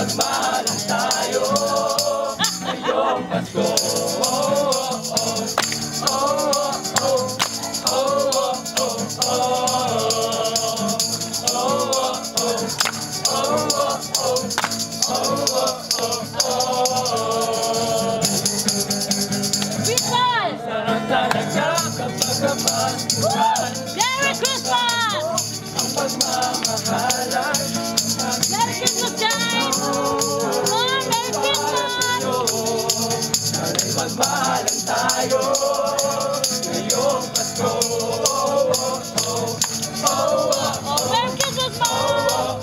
magmahalan tayo ngayong Pasko. Sarap talaga kapag kapaskuhan. Merry Christmas! Ang pagmamahalan. Merry Christmas, guys! Oh, Merry Christmas! Sana'y magmahalan tayo ngayong Pasko. Merry Christmas, Mom!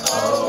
Oh,